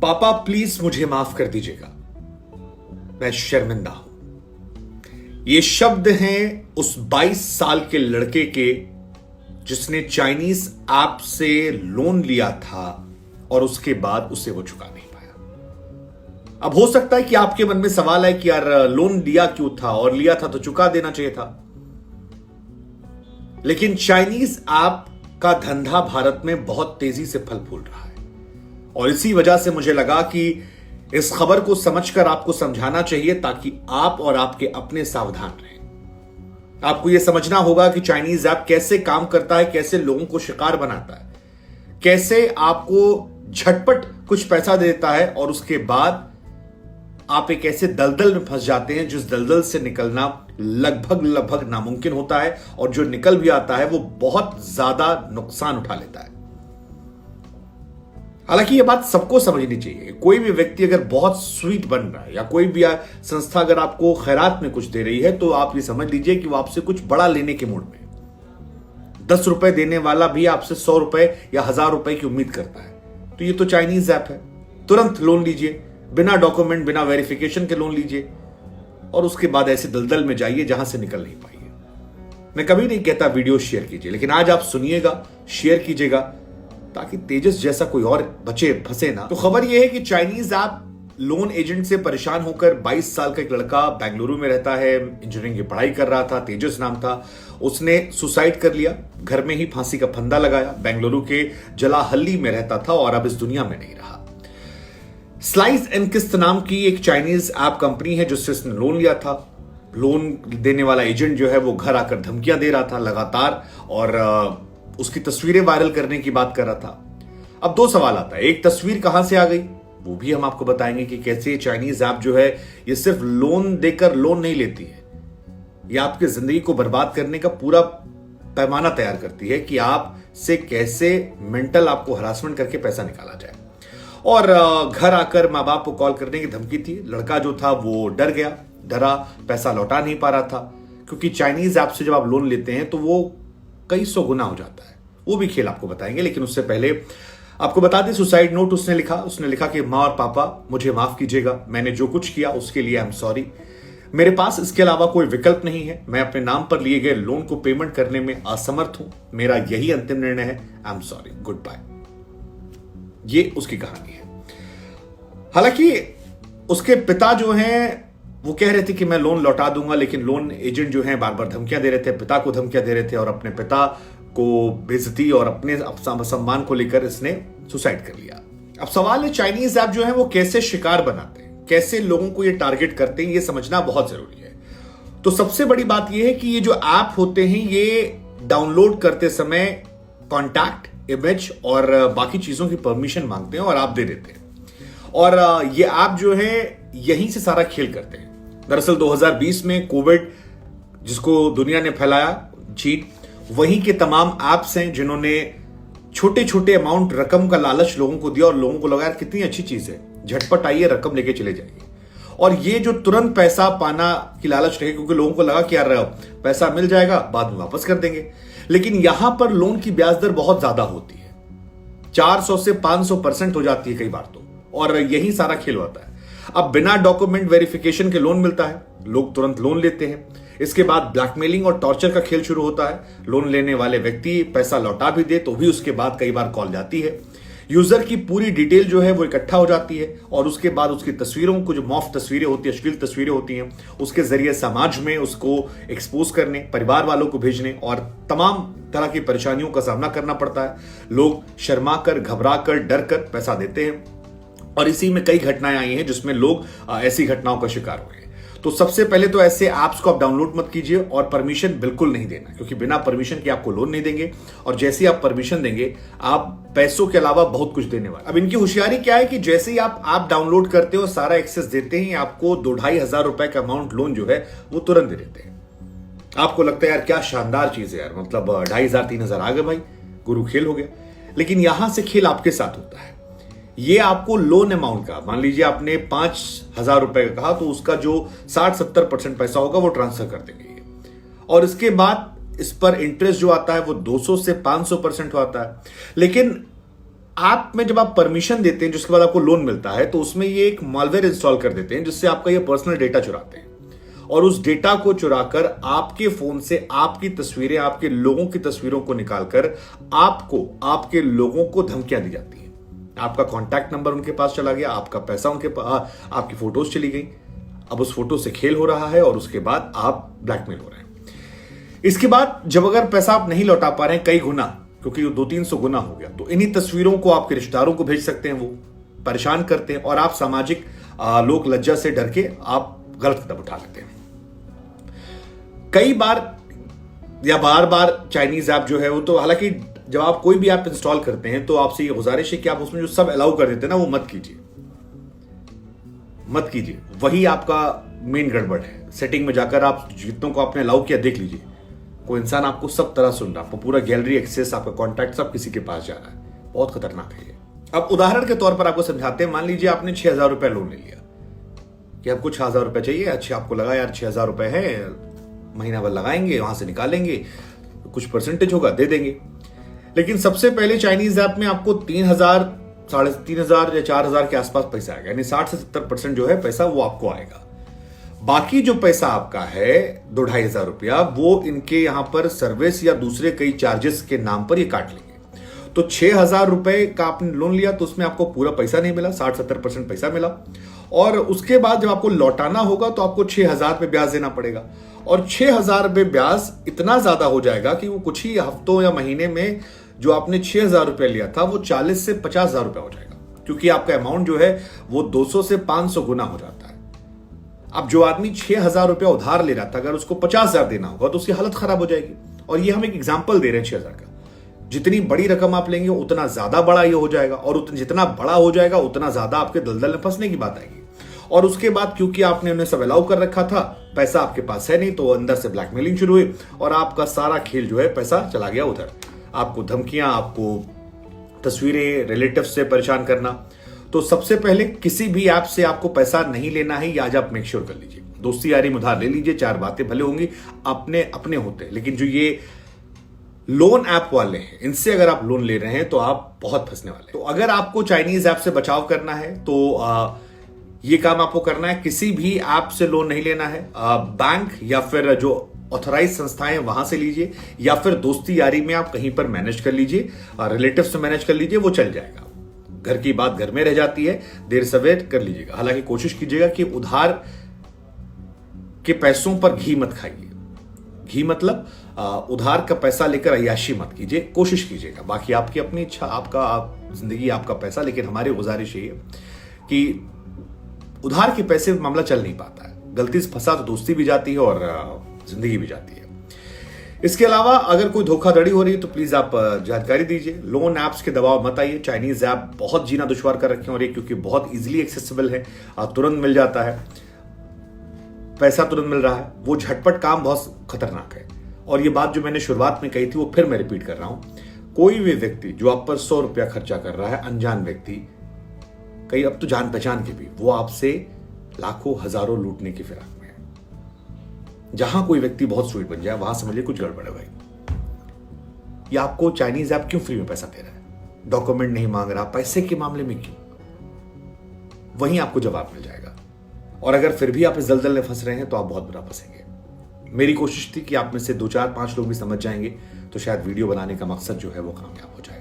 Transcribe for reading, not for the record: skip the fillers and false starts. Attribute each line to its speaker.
Speaker 1: पापा प्लीज मुझे माफ कर दीजिएगा, मैं शर्मिंदा हूं। ये शब्द हैं उस 22 साल के लड़के के जिसने चाइनीज ऐप से लोन लिया था और उसके बाद उसे वो चुका नहीं पाया। अब हो सकता है कि आपके मन में सवाल है कि यार लोन लिया क्यों था, और लिया था तो चुका देना चाहिए था। लेकिन चाइनीज ऐप का धंधा भारत में बहुत तेजी से फल फूल रहा है और इसी वजह से मुझे लगा कि इस खबर को समझकर आपको समझाना चाहिए ताकि आप और आपके अपने सावधान रहें। आपको यह समझना होगा कि चाइनीज ऐप कैसे काम करता है, कैसे लोगों को शिकार बनाता है, कैसे आपको झटपट कुछ पैसा देता है और उसके बाद आप एक ऐसे दलदल में फंस जाते हैं जिस दलदल से निकलना लगभग नामुमकिन होता है और जो निकल भी आता है वो बहुत ज्यादा नुकसान उठा लेता है। हालांकि यह बात सबको समझनी चाहिए। कोई भी व्यक्ति अगर बहुत स्वीट बन रहा है या कोई भी संस्था अगर आपको खैरात में कुछ दे रही है तो आप ये समझ लीजिए कि वो आपसे कुछ बड़ा लेने के मूड में। 10 रुपए देने वाला भी आपसे 100 रुपए या 1000 रुपए की उम्मीद करता है। तो ये तो चाइनीज ऐप है। तुरंत लोन लीजिए, बिना डॉक्यूमेंट बिना वेरिफिकेशन के लोन लीजिए और उसके बाद ऐसे दलदल में जाइए जहां से निकल नहीं पाइए। मैं कभी नहीं कहता वीडियो शेयर कीजिए, लेकिन आज आप सुनिएगा, शेयर कीजिएगा ताकि तेजस जैसा कोई और बचे फंसे ना। तो खबर यह है कि चाइनीज ऐप लोन एजेंट से परेशान होकर 22 साल का एक लड़का बेंगलुरु में रहता है, इंजीनियरिंग की पढ़ाई कर रहा था, तेजस नाम था, उसने सुसाइड कर लिया, घर में ही फांसी का फंदा लगाया। बेंगलुरु के जलाहल्ली में रहता था और अब इस दुनिया में नहीं रहा। स्लाइस एंड किस्त नाम की एक चाइनीज ऐप कंपनी है जिससे उसने लोन लिया था। लोन देने वाला एजेंट जो है वो घर आकर धमकियां दे रहा था लगातार और उसकी तस्वीरें वायरल करने की बात कर रहा था। अब 2 सवाल आता है, एक तस्वीर कहां से आ गई वो भी हम आपको बताएंगे कि कैसे चाइनीज ऐप जो है ये सिर्फ लोन देकर लोन नहीं लेती है, ये आपकी जिंदगी को बर्बाद करने का पूरा पैमाना तैयार करती है कि आप से कैसे मेंटल आपको हरासमेंट करके पैसा निकाला जाए। और घर आकर माँ बाप को कॉल करने की धमकी थी। लड़का जो था वो डर गया, डरा, पैसा लौटा नहीं पा रहा था क्योंकि चाइनीज ऐप से जब आप लोन लेते हैं तो वो कई 100 गुना हो जाता है। वो भी खेल आपको बताएंगे, लेकिन उससे पहले आपको बता दें सुसाइड नोट उसने लिखा कि माँ और पापा मुझे माफ कीजिएगा, मैंने जो कुछ किया उसके लिए आई एम सॉरी। मेरे पास इसके अलावा कोई विकल्प नहीं है, मैं अपने नाम पर लिए गए लोन को पेमेंट करने में असमर्थ हूं, मेरा यही अंतिम निर्णय है, I am sorry, goodbye. ये उसकी कहानी है। हालांकि उसके पिता जो हैं वो कह रहे थे कि मैं लोन लौटा दूंगा, लेकिन लोन एजेंट जो हैं बार बार धमकियां दे रहे थे, पिता को धमकियां दे रहे थे और अपने पिता को बेइज्जती और अपने सम्मान को लेकर इसने सुसाइड कर लिया। अब सवाल है चाइनीज ऐप जो है वो कैसे शिकार बनाते हैं, कैसे लोगों को ये टारगेट करते हैं, ये समझना बहुत जरूरी है। तो सबसे बड़ी बात ये है कि ये जो ऐप होते हैं ये डाउनलोड करते समय कॉन्टैक्ट, इमेज और बाकी चीजों की परमिशन मांगते हैं और आप दे देते हैं और ये ऐप जो है यहीं से सारा खेल करते हैं। दरअसल 2020 में कोविड जिसको दुनिया ने फैलाया, चीन, वहीं के तमाम ऐप्स हैं जिन्होंने छोटे छोटे अमाउंट रकम का लालच लोगों को दिया और लोगों को लगा यार कितनी अच्छी चीज है, झटपट आइए रकम लेके चले जाइए। और ये जो तुरंत पैसा पाना की लालच रहे क्योंकि लोगों को लगा कि यार पैसा मिल जाएगा बाद में वापस कर देंगे, लेकिन यहां पर लोन की ब्याज दर बहुत ज्यादा होती है, 400 से 500% हो जाती है कई बार तो, और यही सारा खेल होता है। अब बिना डॉक्यूमेंट वेरिफिकेशन के लोन मिलता है, लोग तुरंत लोन लेते हैं। इसके बाद ब्लैकमेलिंग और टॉर्चर का खेल शुरू होता है। लोन लेने वाले व्यक्ति पैसा लौटा भी दे तो भी उसके बाद कई बार कॉल जाती है, यूजर की पूरी डिटेल जो है वो इकट्ठा हो जाती है और उसके बाद उसकी तस्वीरों को, जो मॉफ तस्वीरें होती है, अश्लील तस्वीरें होती हैं, उसके जरिए समाज में उसको एक्सपोज करने, परिवार वालों को भेजने और तमाम तरह की परेशानियों का सामना करना पड़ता है। लोग शर्मा कर, घबरा कर, डर कर पैसा देते हैं और इसी में कई घटनाएं आई हैं जिसमें लोग ऐसी घटनाओं का शिकार हुए हैं। तो सबसे पहले तो ऐसे ऐप्स को आप डाउनलोड मत कीजिए और परमिशन बिल्कुल नहीं देना, क्योंकि बिना परमिशन के आपको लोन नहीं देंगे और जैसे ही आप परमिशन देंगे आप पैसों के अलावा बहुत कुछ देने वाले। अब इनकी होशियारी क्या है कि जैसे ही आप ऐप डाउनलोड करते हो, सारा एक्सेस देते ही आपको 2-2,500 रुपए का अमाउंट लोन जो है वो तुरंत दे देते हैं। आपको लगता है यार क्या शानदार चीज है यार, मतलब 2,500-3,000 आ गए भाई, गुरु खेल हो गया। लेकिन यहां से खेल आपके साथ होता है। ये आपको लोन अमाउंट का, मान लीजिए आपने 5,000 रुपए का कहा तो उसका जो 60-70% पैसा होगा वो ट्रांसफर कर देंगे और इसके बाद इस पर इंटरेस्ट जो आता है वो 200 से 500% आता है। लेकिन ऐप में जब आप परमिशन देते हैं जिसके बाद आपको लोन मिलता है, तो उसमें ये एक मालवेयर इंस्टॉल कर देते हैं जिससे आपका ये पर्सनल डेटा चुराते हैं और उस डेटा को चुराकर आपके फोन से आपकी तस्वीरें, आपके लोगों की तस्वीरों को निकालकर आपको, आपके लोगों को धमकियां दी जाती हैं। आपका कॉन्टैक्ट नंबर उनके पास चला गया, आपका पैसा उनके पास, आपकी फोटोज चली गई। अब उस फोटो से खेल हो रहा है और उसके बाद आप ब्लैकमेल हो रहे हैं। इसके बाद जब अगर पैसा आप नहीं लौटा पा रहे हैं कई गुना, क्योंकि 200-300 गुना हो गया, तो इन्हीं तस्वीरों को आपके रिश्तेदारों को भेज सकते हैं, वो परेशान करते हैं और आप सामाजिक लोक लज्जा से डर के आप गलत कदम उठा लेते हैं। कई बार या बार बार चाइनीज ऐप जो है वो, तो हालांकि जब आप कोई भी ऐप इंस्टॉल करते हैं तो आपसे ये गुजारिश है कि आप उसमें जो सब अलाउ कर देते हैं ना, वो मत कीजिए, मत कीजिए। वही आपका मेन गड़बड़ है। सेटिंग में जाकर आप जितनों को आपने अलाउ किया देख लीजिए, कोई इंसान आपको सब तरह सुन रहा है, आपको पूरा गैलरी एक्सेस, आपका कॉन्टैक्ट सब किसी के पास जा रहा है। बहुत खतरनाक है ये। अब उदाहरण के तौर पर आपको समझाते हैं। मान लीजिए आपने 6,000 रुपए लोन ले लिया कि आपको 6,000 रुपए चाहिए। अच्छा, आपको लगा यार 6,000 रुपए है, महीना भर लगाएंगे, वहां से निकालेंगे, कुछ परसेंटेज होगा, दे देंगे। लेकिन सबसे पहले चाइनीज ऐप में आपको 3,000, 3,500 या 4,000 के आसपास पैसा आएगा, यानी 60 से 70% जो है पैसा वो आपको आएगा। बाकी जो पैसा आपका है 2,500 रुपया, वो इनके यहां पर सर्विस या दूसरे कई चार्जेस के नाम पर ये काट लेंगे। तो 6,000 रुपए का आपने लोन लिया तो उसमें आपको पूरा पैसा नहीं मिला, 60-70% पैसा मिला। और उसके बाद जब आपको लौटाना होगा तो आपको 6,000 पे ब्याज देना पड़ेगा। और 6,000 पे ब्याज इतना ज्यादा हो जाएगा कि वो कुछ ही हफ्तों या महीने में जो आपने 6,000 रुपए लिया था वो 40 से 50,000 रुपए हो जाएगा, क्योंकि आपका अमाउंट जो है वो 200 से 500 गुना हो जाता है। अब जो आदमी 6,000 रुपया उधार ले रहा था, अगर उसको 50,000 देना होगा तो उसकी हालत खराब हो जाएगी। और ये हम एक एग्जाम्पल दे रहे हैं 6,000 का। जितनी बड़ी रकम आप लेंगे उतना ज्यादा बड़ा ये हो जाएगा, और जितना बड़ा हो जाएगा उतना ज्यादा आपके दलदल में फंसने की बात आएगी। और उसके बाद क्योंकि आपने उन्हें सब अलाउ कर रखा था, पैसा आपके पास है नहीं, तो अंदर से ब्लैकमेलिंग शुरू हुई और आपका सारा खेल जो है, पैसा चला गया उधर। आपको धमकियां, आपको तस्वीरें, रिलेटिव से परेशान करना। तो सबसे पहले किसी भी ऐप से आपको पैसा नहीं लेना है, ये आज आप मेक श्योर कर लीजिए। दोस्ती यारी में उधार ले लीजिए, 4 बातें भले होंगी, अपने अपने होते हैं, लेकिन जो ये लोन ऐप वाले हैं, इनसे अगर आप लोन ले रहे हैं तो आप बहुत फंसने वाले हैं। तो अगर आपको चाइनीज ऐप से बचाव करना है तो ये काम आपको करना है। किसी भी ऐप से लोन नहीं लेना है। बैंक या फिर जो ऑथराइज संस्थाएं वहां से लीजिए, या फिर दोस्ती यारी में आप कहीं पर मैनेज कर लीजिए, रिलेटिव से मैनेज कर लीजिए, वो चल जाएगा। घर की बात घर में रह जाती है, देर सवेर कर लीजिएगा। हालांकि कोशिश कीजिएगा कि उधार के पैसों पर घी मत खाइए। घी मतलब उधार का पैसा लेकर अय्याशी मत कीजिए, कोशिश कीजिएगा। बाकी आपकी अपनी इच्छा, जिंदगी आपका पैसा। लेकिन हमारी गुजारिश ये है कि उधार के पैसे मामला चल नहीं पाता है। गलती से फंसा तो दोस्ती भी जाती है और जिंदगी भी जाती है। इसके अलावा अगर कोई धोखाधड़ी हो रही है तो प्लीज आप जानकारी दीजिए। लोन ऐप्स के दबाव मत आइए। चाइनीज ऐप बहुत जीना दुश्वार कर रखे हैं, और ये क्योंकि बहुत इजीली एक्सेसिबल है, तुरंत मिल जाता है, पैसा तुरंत मिल रहा है, वो झटपट काम बहुत खतरनाक है। और ये बात जो मैंने शुरुआत में कही थी वो फिर मैं रिपीट कर रहा हूं, कोई भी व्यक्ति जो आप पर 100 रुपया खर्चा कर रहा है, अनजान व्यक्ति, कई अब तो जान पहचान के भी, वो आपसे लाखों हजारों लूटने की फिराक में है। जहां कोई व्यक्ति बहुत स्वीट बन जाए वहां समझिए कुछ गड़बड़ है भाई। ये आपको चाइनीज ऐप क्यों फ्री में पैसा दे रहा है, डॉक्यूमेंट नहीं मांग रहा, पैसे के मामले में क्यों? वहीं आपको जवाब मिल जाएगा। और अगर फिर भी आप इस दलदल में फंस रहे हैं तो आप बहुत बुरा फंसेंगे। मेरी कोशिश थी कि आप में से 2, 4, 5 लोग भी समझ जाएंगे, तो शायद वीडियो बनाने का मकसद जो है वो कामयाब हो जाए।